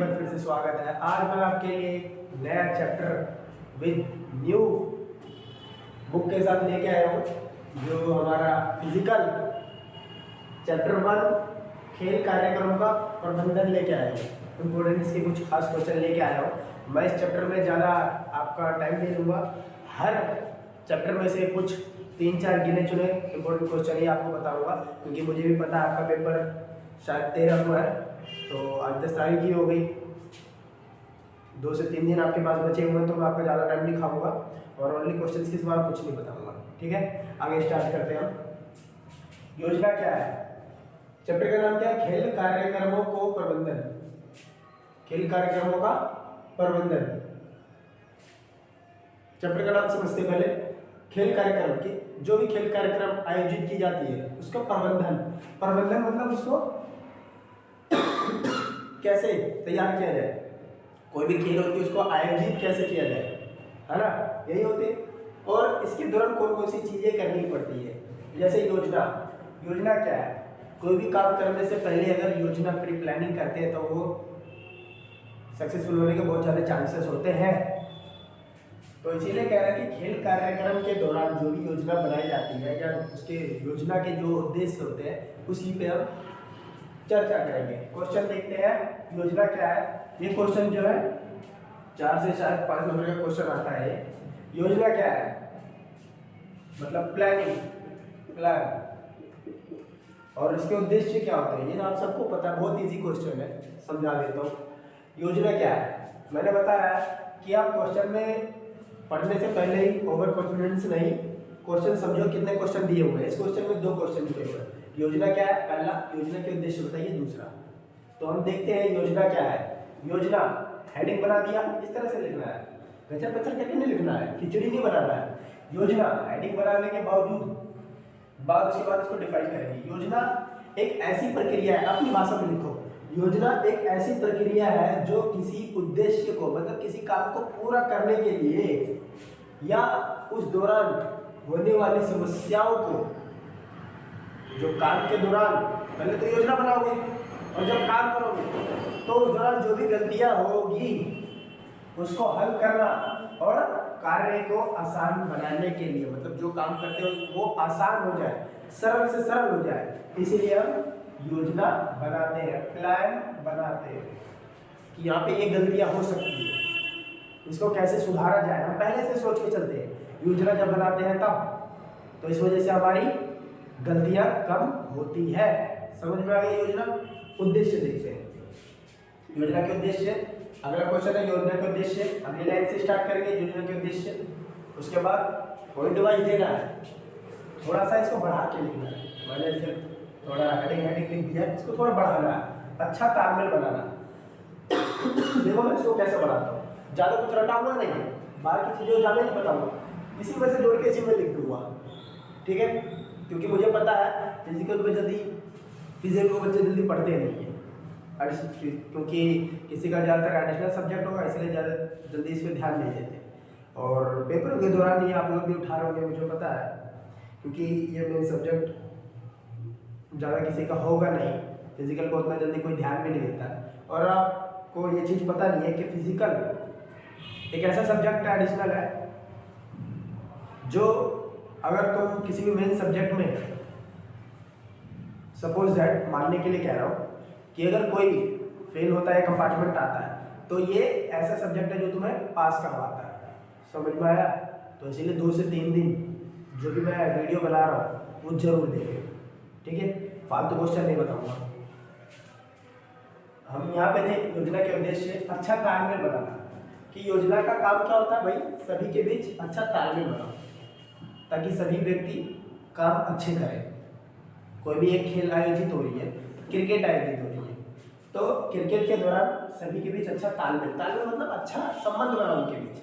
बार फिर से स्वागत है। आज मैं आपके लिए एक नया चैप्टर विद न्यू बुक के साथ लेके आया हूँ, जो हमारा फिजिकल चैप्टर 1 खेल कार्यक्रम का प्रबंधन लेके आया हूँ। इम्पोर्टेंट इसके कुछ खास क्वेश्चन लेके आया हूँ। मैं इस चैप्टर में ज़्यादा आपका टाइम नहीं लूँगा। हर चैप्टर में से कुछ 3-4 गिने चुने इम्पोर्टेंट क्वेश्चन ही आपको बताऊँगा, क्योंकि मुझे भी पता है आपका पेपर शायद 13 को है, तो आज 10 तारीख ही हो गई। 2 से 3 दिन आपके पास बचे हुए हैं, तो मैं आपको ज़्यादा टाइम नहीं खाऊंगा और ओनली क्वेश्चन के सिवा कुछ नहीं बताऊंगा। ठीक है, आगे स्टार्ट करते हैं हम। योजना क्या है? चैप्टर का नाम क्या है? खेल कार्यक्रमों को प्रबंधन। खेल कार्यक्रमों का प्रबंधन। चैप्टर का नाम समझते पहले। खेल कार्यक्रम की जो भी खेल कार्यक्रम आयोजित की जाती है उसका प्रबंधन। प्रबंधन मतलब उसको कैसे तैयार किया जाए। कोई भी खेल होती है उसको आयोजित कैसे किया जाए, है ना, यही होती है। और इसके दौरान कौन कौन सी चीजें करनी पड़ती है, जैसे योजना। योजना क्या है? कोई भी काम करने से पहले अगर योजना प्री प्लानिंग करते हैं तो वो सक्सेसफुल होने के बहुत ज़्यादा चांसेस होते हैं। तो इसीलिए कह रहा है कि खेल कार्यक्रम के दौरान जो भी योजना बनाई जाती है या उसके योजना के जो उद्देश्य होते हैं उसी पे हम चर्चा करेंगे। क्वेश्चन देखते हैं, योजना क्या है। ये क्वेश्चन जो है 4 से शायद 5 नंबर का क्वेश्चन आता है। योजना क्या है? मतलब प्लानिंग, प्लान। और इसके उद्देश्य क्या होते हैं ये आप सबको पता है, बहुत इजी क्वेश्चन है, समझा देता हूँ। योजना क्या है? मैंने बताया कि आप क्वेश्चन में पढ़ने से पहले ही ओवर कॉन्फिडेंस नहीं, क्वेश्चन समझो कितने क्वेश्चन दिए हुए हैं। इस क्वेश्चन में 2 क्वेश्चन दिए हुए हैं। योजना क्या है? पहला, योजना के उद्देश्य बताइए। दूसरा, तो हम देखते हैं योजना क्या है। योजना हेडिंग बना दिया, इस तरह से लिखना है, गचर पचर करके नहीं लिखना है, खिचड़ी नहीं बनाना है। योजना हेडिंग बनाने के बाद उसके बाद इसको डिफाइन करेंगे। योजना एक ऐसी प्रक्रिया है, अपनी भाषा में लिखो। योजना एक ऐसी प्रक्रिया है जो किसी उद्देश्य को, मतलब किसी काम को पूरा करने के लिए या उस दौरान होने वाली समस्याओं को, जो काम के दौरान पहले तो योजना बनाओगे और जब काम करोगे तो उस दौरान जो भी गलतियां होगी उसको हल करना और कार्य को आसान बनाने के लिए, मतलब जो काम करते हो वो आसान हो जाए, सरल से सरल हो जाए, इसीलिए हम योजना बनाते हैं, प्लान बनाते हैं कि यहाँ पे ये गलतियां हो सकती है, इसको कैसे सुधारा जाए। हम पहले से सोच के चलते हैं योजना जब बनाते हैं तब, तो इस वजह से हमारी गलतियां कम होती है। समझ में आ गई योजना? उद्देश्य देखते हैं। योजना के उद्देश्य, अगला क्वेश्चन है योजना के उद्देश्य। अगली लाइन से स्टार्ट करेंगे योजना के उद्देश्य, उसके बाद पॉइंट वाइज देना है, थोड़ा सा इसको बढ़ा के लिखना है। मैंने सिर्फ थोड़ा हेडिंग लिख दिया, इसको थोड़ा बढ़ाना है, अच्छा तालमेल बनाना। देखो मैं इसको कैसे बनाता हूँ, ज़्यादा कुछ रटा हुआ नहीं है, बाहर की चीज़ें ज़्यादा नहीं बताऊँगा, इसी में से जोड़ के इसी में लिख दूँगा। ठीक है, क्योंकि मुझे पता है फिजिकल को बच्चे जल्दी पढ़ते नहीं है, क्योंकि किसी का ज़्यादातर एडिशनल सब्जेक्ट होगा, इसलिए ज़्यादा जल्दी इस पर ध्यान नहीं देते। और पेपर के दौरान ये आप लोग भी उठा रहे होंगे, मुझे पता है, क्योंकि ये मेन सब्जेक्ट ज़्यादा किसी का होगा नहीं, फिजिकल को उतना जल्दी कोई ध्यान भी नहीं देता। और आपको ये चीज़ पता नहीं है कि फिजिकल एक ऐसा सब्जेक्ट एडिशनल है जो अगर तुम किसी भी मेन सब्जेक्ट में, सपोज दैट, मानने के लिए कह रहा हूँ कि अगर कोई फेल होता है, कंपार्टमेंट आता है, तो ये ऐसा सब्जेक्ट है जो तुम्हें पास करवाता है। समझ में आया? तो इसीलिए 2 से 3 दिन जो भी मैं वीडियो बना रहा हूँ वो जरूर देखें। ठीक है, फालतू क्वेश्चन नहीं बताऊँगा। हम यहाँ पे थे योजना के उद्देश्य, अच्छा तालमेल बनाना। कि योजना का काम क्या होता है भाई? सभी के बीच अच्छा तालमेल बनाओ ताकि सभी व्यक्ति काम अच्छे करें। कोई भी एक खेल आयोजित हो रही है, क्रिकेट आयोजित हो रही है, तो क्रिकेट के दौरान सभी के बीच अच्छा तालमेल मतलब अच्छा संबंध बना उनके बीच।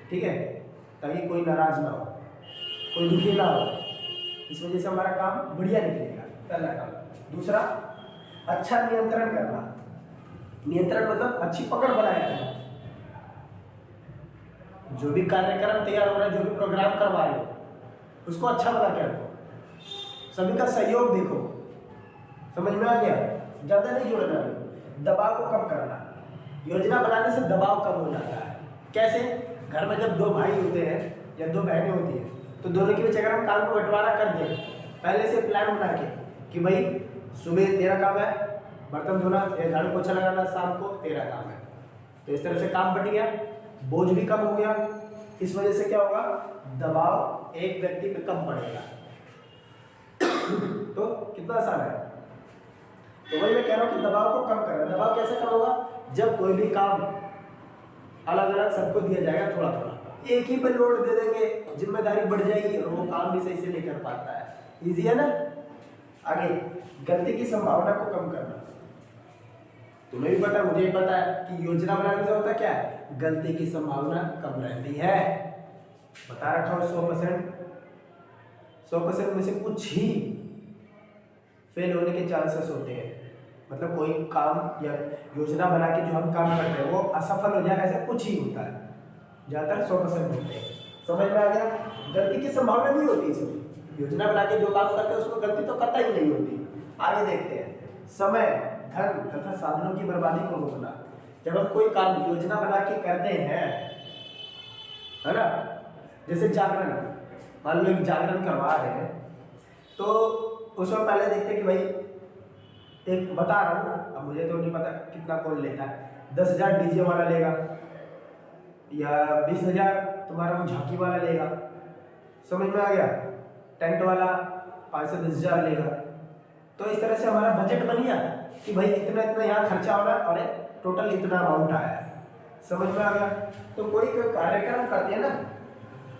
ठीक है, ताकि कोई नाराज ना हो, कोई दुखी ना हो, इस वजह से हमारा काम बढ़िया निकलेगा, पहला काम। दूसरा, अच्छा नियंत्रण करना। नियंत्रण मतलब अच्छी पकड़ बनाए रखना। जो भी कार्यक्रम तैयार हो रहा है, जो भी प्रोग्राम करवा रहे हो, उसको अच्छा बना के रखो, सभी का सहयोग देखो। समझ में आ गया? ज़्यादा नहीं जोड़ना, दबाव को कम करना। योजना बनाने से दबाव कम हो जाता है। कैसे? घर में जब दो भाई होते हैं या दो बहनें होती हैं तो दोनों के बीच अगर हम काम को बंटवारा कर दें पहले से प्लान बना के कि भाई सुबह तेरा काम है बर्तन धोना या झाड़ू पोछा लगाना, शाम को तेरा काम है, तो इस तरह से काम बट गया, बोझ भी कम हो गया। इस वजह से क्या होगा? दबाव एक व्यक्ति पे कम पड़ेगा। तो कितना आसान है। तो वही मैं कह रहा हूँ कि दबाव को कम करना। दबाव कैसे कम होगा? जब कोई भी काम अलग अलग सबको दिया जाएगा थोड़ा थोड़ा, एक ही पर लोड दे देंगे, जिम्मेदारी बढ़ जाएगी और वो काम भी सही से नहीं कर पाता है। इजी है ना। आगे, गलती की संभावना को कम करना। तुम्हें भी पता, मुझे भी पता है कि योजना बनाने से होता क्या है? गलती की संभावना कम रहती है। बता रखा हूं 100% में से कुछ ही फेल होने के चांसेस होते हैं। मतलब कोई काम या योजना बना के जो हम काम करते हैं वो असफल हो जाए, ऐसा कुछ ही होता है। ज़्यादातर 100% होते हैं। समझ में आ गया? गलती की संभावना नहीं होती इसमें। योजना बना के जो काम करते हैं उसमें गलती तो कतई ही नहीं होती। आगे देखते हैं, समय, धन तथा साधनों की बर्बादी को रोकना। जब हम कोई काम योजना बना के करते हैं, है ना, जैसे जागरण, मान लो एक जागरण करवा रहे हैं तो उसमें पहले देखते हैं कि भाई एक बता रहा हूँ, अब मुझे तो नहीं पता कितना कौन लेता है, 10,000 डीजे वाला लेगा या 20,000 तुम्हारा वो झांकी वाला लेगा। समझ में आ गया? टेंट वाला 5 से 10,000 लेगा। तो इस तरह से हमारा बजट बन गया कि भाई इतना इतना यहाँ खर्चा होना और टोटल इतना अमाउंट आया है। समझ में आ गया? तो कोई कार्यक्रम करते हैं ना,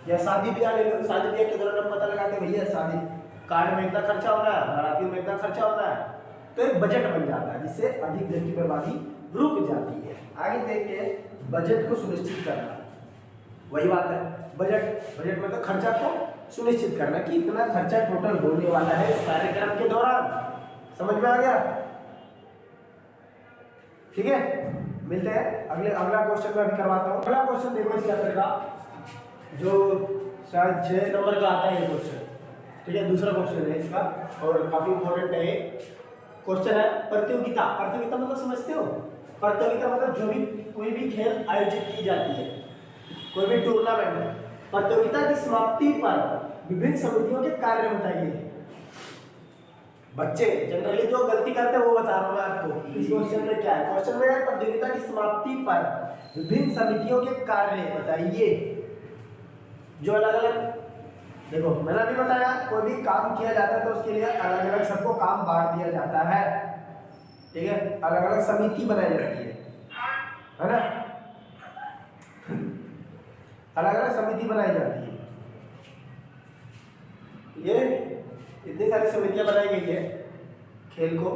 या शादी ब्याह ले लो, शादी ब्याह के दौरान हम पता लगाते हैं भैया शादी कार्ड में इतना खर्चा होना है, बारातियों में इतना खर्चा होना है, तो एक बजट बन जाता है जिससे अधिक धन की बर्बादी रुक जाती है। आगे देखते हैं, बजट को सुनिश्चित करना। वही बात है, बजट मतलब खर्चा को सुनिश्चित करना कि इतना खर्चा टोटल होने वाला है इस कार्यक्रम के दौरान। समझ में आ गया? ठीक है, मिलते हैं अगला क्वेश्चन में अभी करवाता हूँ। अगला क्वेश्चन देखो इस चैप्टर का, जो शायद 6 नंबर का आता है ये क्वेश्चन। ठीक है, दूसरा क्वेश्चन है इसका और काफी इंपॉर्टेंट है। क्वेश्चन है प्रतियोगिता। प्रतियोगिता मतलब समझते हो? प्रतियोगिता मतलब जो भी कोई भी खेल आयोजित की जाती है, कोई भी टूर्नामेंट। प्रतियोगिता की समाप्ति पर विभिन्न समितियों के कार्य बताइए। बच्चे जनरली जो गलती करते हैं वो बता रहा हूं मैं आपको। इस क्वेश्चन में क्या है? क्वेश्चन में है प्रतियोगिता की समाप्ति पर विभिन्न समितियों के कार्य बताइए। जो अलग अलग, देखो मैंने अभी बताया कोई भी काम किया जाता है तो उसके लिए अलग अलग सबको काम बांट दिया जाता है। ठीक है, अलग अलग समिति बनाई जाती है ना, अलग अलग समिति बनाई जाती है। ये इतनी सारी समितियां बनाई गई है खेल को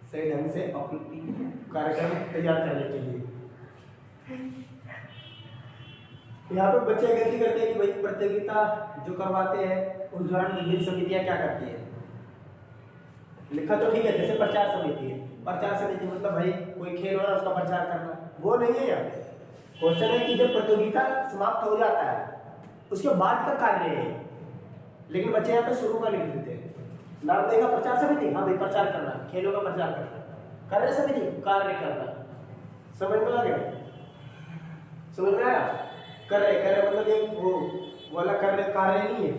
सही ढंग से कार्यक्रम तैयार करने के लिए। यहाँ पे बच्चे गलती करते हैं कि भाई प्रतियोगिता जो करवाते हैं उस दौरान विभिन्न समितियां क्या करती है। लिखा तो ठीक है, जैसे प्रचार समिति है, प्रचार समिति मतलब भाई कोई खेल हो रहा है उसका प्रचार करना, वो नहीं है यहाँ पे। क्वेश्चन है कि जब प्रतियोगिता समाप्त हो जाता है उसके बाद का कार्य है, लेकिन बच्चे यहाँ पे शुरू का लिख देते हैं। नाम देगा प्रचार समिति, हाँ भाई प्रचार करना, खेलों का प्रचार करना। कार्य समिति, कार्य करना। समझ में आ गया? समझ में आया? कार्य मतलब ये वो वाला कार्य नहीं है।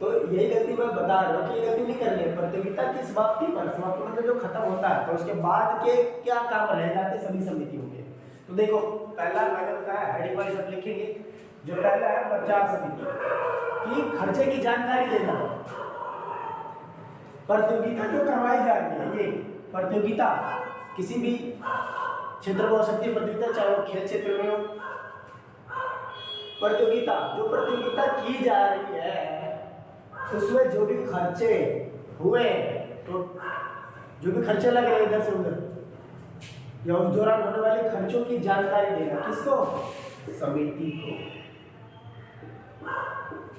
तो यही गलती मैं बता रहा हूँ कि ये गलती नहीं करनी है। प्रतियोगिता की समाप्ति पर, समाप्ति मतलब जो खत्म होता है तो उसके बाद के क्या काम रह जाते सभी समितियों के। तो देखो पहला मैंने बताया हेडिंग वाइज सब लिखेंगे। जो पहला है प्रचार समिति की खर्चे की जानकारी देना। प्रतियोगिता जो करवाई जा रही है, ये प्रतियोगिता किसी भी क्षेत्र में हो सकती है प्रतियोगिता, चाहे वो खेल क्षेत्र में हो। प्रतियोगिता जो प्रतियोगिता की जा रही है उसमें जो भी खर्चे हुए, तो जो भी खर्चे लग रहे हैं इधर से उधर या उस दौरान होने वाले खर्चों की जानकारी देना। किसको? समिति को।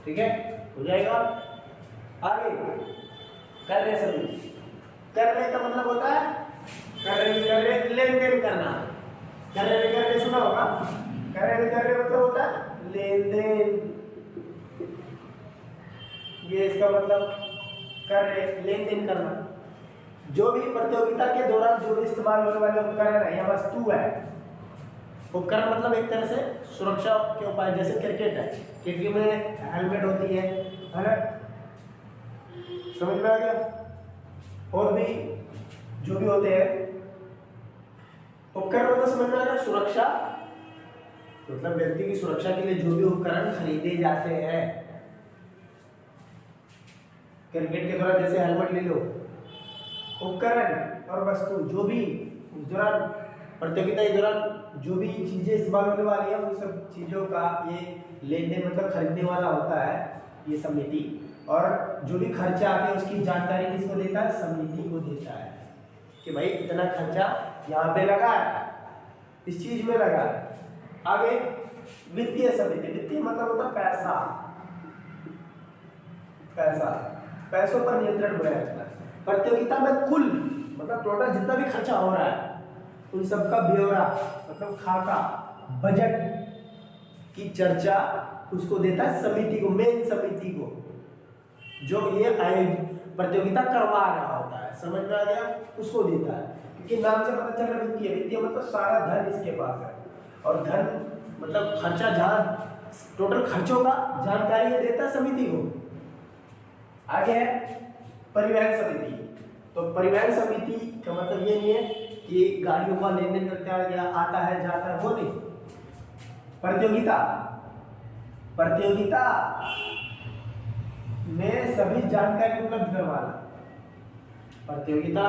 ठीक है, हो जाएगा। आगे कार्य समिति। करने का मतलब होता है कार्य लेन देन करना। कार्य सुना होगा। कार्य मतलब होता है लेन देन। ये इसका मतलब कार्य लेन देन करना। जो भी प्रतियोगिता के दौरान जो भी इस्तेमाल होने वाले उपकरण है या वस्तु है, उपकरण मतलब एक तरह से सुरक्षा के उपाय, जैसे क्रिकेट है, क्रिकेट में हेलमेट होती है ना, समझ में आ गया। और भी जो भी होते हैं उपकरण, मतलब समझ में आ गया। सुरक्षा मतलब व्यक्ति की सुरक्षा के लिए जो भी उपकरण खरीदे जाते हैं क्रिकेट के दौरान, जैसे हेलमेट ले लो, उपकरण और वस्तु जो भी उस दौरान प्रतियोगिता के दौरान जो भी चीजें इस्तेमाल होने वाली है, उन सब चीजों का ये लेन देन मतलब खरीदने वाला होता है ये समिति। और जो भी खर्चा आते हैं उसकी जानकारी किसको देता है? समिति को देता है कि भाई इतना खर्चा यहाँ पे लगा है, इस चीज में लगा है। आगे वित्तीय समिति, वित्तीय मतलब होता है पैसा, पैसा, पैसों पर नियंत्रण बनाया जाता है। प्रतियोगिता में कुल मतलब टोटल जितना भी खर्चा हो रहा है उन सबका ब्यौरा मतलब खाता, बजट की चर्चा उसको देता है समिति को, मेन समिति को, जो ये प्रतियोगिता करवा रहा होता है। समझ में आ गया? उसको देता है, क्योंकि नाम से पता चल रहा है वित्तीय, वित्तीय मतलब सारा धन इसके पास है, और धन मतलब खर्चा, जहाँ टोटल खर्चों का जानकारी ये देता है समिति को। आगे है परिवहन समिति। तो परिवहन समिति का मतलब ये नहीं है कि गाड़ियों का लेन देन करते हैं या आता है जाता है, वो नहीं। प्रतियोगिता, प्रतियोगिता में सभी जानकारी उपलब्ध करवाना, प्रतियोगिता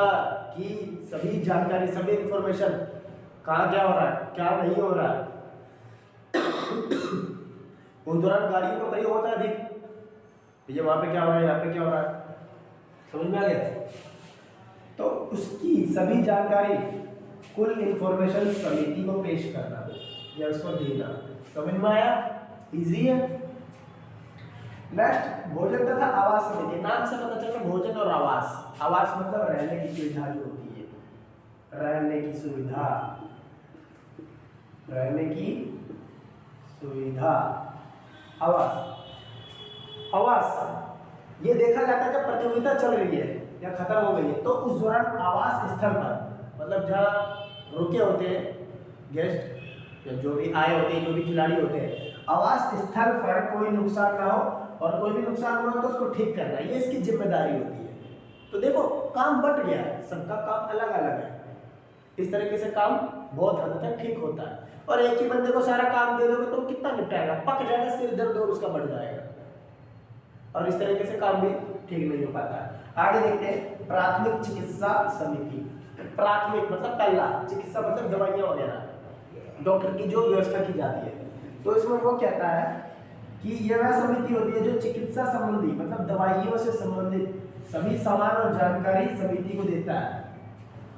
की सभी जानकारी, सभी इंफॉर्मेशन, कहाँ क्या हो रहा है, क्या नहीं हो रहा है। उस दौरान गाड़ियों का प्रयोग होता है अधिक, ये वहां पे क्या हो रहा है, यहाँ पे क्या हो रहा है, समझ में आ गया? तो उसकी सभी जानकारी, कुल इंफॉर्मेशन समिति को पेश करना या उसको देना। समझ में आया? इजी है। नेक्स्ट भोजन तथा आवास समिति। नाम से पता चल रहा है भोजन और आवास। आवास मतलब रहने की सुविधा जो होती है, रहने की सुविधा, रहने की सुविधा, आवास। आवास ये देखा जाता है जब प्रतियोगिता चल रही है या खत्म हो गई है, तो उस दौरान आवास स्थल पर मतलब जहाँ रुके होते हैं गेस्ट या जो भी आए होते हैं, जो भी खिलाड़ी होते हैं, आवास स्थल पर कोई नुकसान ना हो, और कोई भी नुकसान हुआ तो उसको ठीक करना, ये इसकी जिम्मेदारी होती है। तो देखो काम बट गया, सबका काम अलग अलग है, इस तरीके से काम बहुत हद तक ठीक होता है। और एक ही बंदे को सारा काम दे दोगे तो कितना निपटाएगा, पक जाएगा, सिर दर्द और उसका बढ़ जाएगा, और इस तरीके से काम भी ठीक नहीं हो पाता है। आगे देखते हैं प्राथमिक चिकित्सा समिति। प्राथमिक मतलब पहला, चिकित्सा मतलब दवाइयाँ वगैरह, डॉक्टर की जो व्यवस्था की जाती है। तो इसमें वो कहता है कि यह वह समिति होती है जो चिकित्सा संबंधी मतलब दवाइयों से संबंधित सभी सामान और जानकारी समिति को देता है।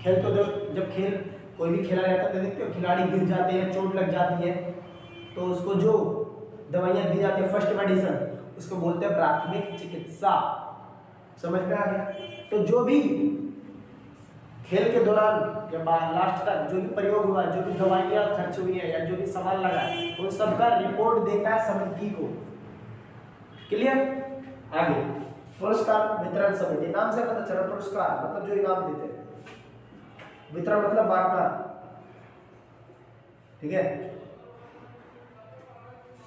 खेल को जब खेल कोई भी खेला जाता है तो देखते हो खिलाड़ी गिर जाते हैं, चोट लग जाती है, तो उसको जो दवाइयाँ दी जाती है, फर्स्ट मेडिसिन, उसको बोलते हैं प्राथमिक चिकित्सा। समझ में आ गया? तो जो भी खेल के दौरान या लास्ट तक जो भी प्रयोग हुआ, जो भी दवाइयाँ खर्च हुई है या जो भी सामान लगा है, उन सबका रिपोर्ट देता है समिति को। क्लियर? आगे पुरस्कार वितरण समिति। नाम से पता चला पुरस्कार मतलब जो इनाम देते हैं, वितरण मतलब बांटना, ठीक है।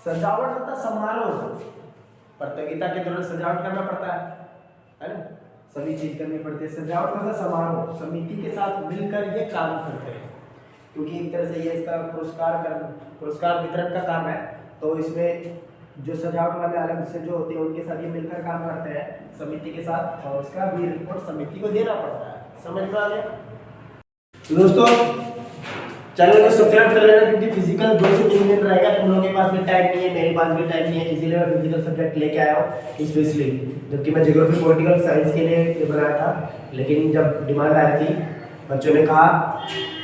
सजावट तथा समारोह, प्रतियोगिता के दौरान सजावट करना पड़ता है ना, सभी चीज करनी पड़ती है। सजावट तथा समारोह समिति के साथ मिलकर ये काम करते हैं, क्योंकि एक तरह से ये इसका पुरस्कार वितरण का काम है, तो इसमें जो सजावट वाले अलग से जो होते हैं उनके साथ ये मिलकर काम करते हैं समिति के साथ, और उसका भी रिपोर्ट समिति को देना पड़ता है। समझ में आ गया? दोस्तों चैनल को सब्सक्राइब कर लेना, क्योंकि फिजिकल 2 से 3 दिन रहेगा, तुम लोगों के पास भी टाइम नहीं है, मेरे पास भी टाइम नहीं है, इसीलिए मैं फिजिकल सब्जेक्ट लेके आया हूँ स्पेशली। जबकि मैं ज्योग्राफी पॉलिटिकल साइंस के लिए बनाया था, लेकिन जब डिमांड आ रही थी, बच्चों ने कहा,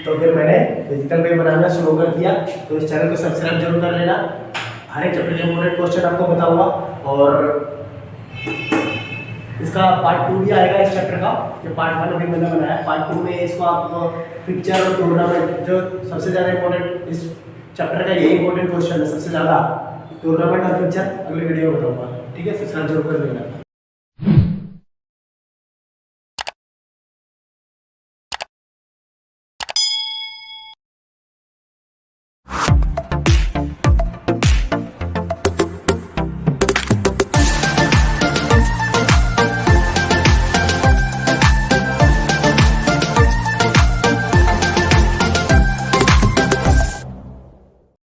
तो फिर मैंने फिजिकल पे बनाना शुरू कर दिया। तो इस चैनल को सब्सक्राइब जरूर कर लेना, हर एक चैप्टर के इंपॉर्टेंट क्वेश्चन आपको बताऊंगा, और इसका पार्ट 2 भी आएगा इस चैप्टर का, जो पार्ट 1 अभी मैंने बनाया है। पार्ट 2 में इसको आपको पिक्चर और टूर्नामेंट, जो सबसे ज़्यादा इंपॉर्टेंट इस चैप्टर का यही इंपॉर्टेंट क्वेश्चन है सबसे ज़्यादा, टूर्नामेंट और पिक्चर अगले वीडियो में बताऊंगा। ठीक है, सब्सक्राइब जरूर कर लेना।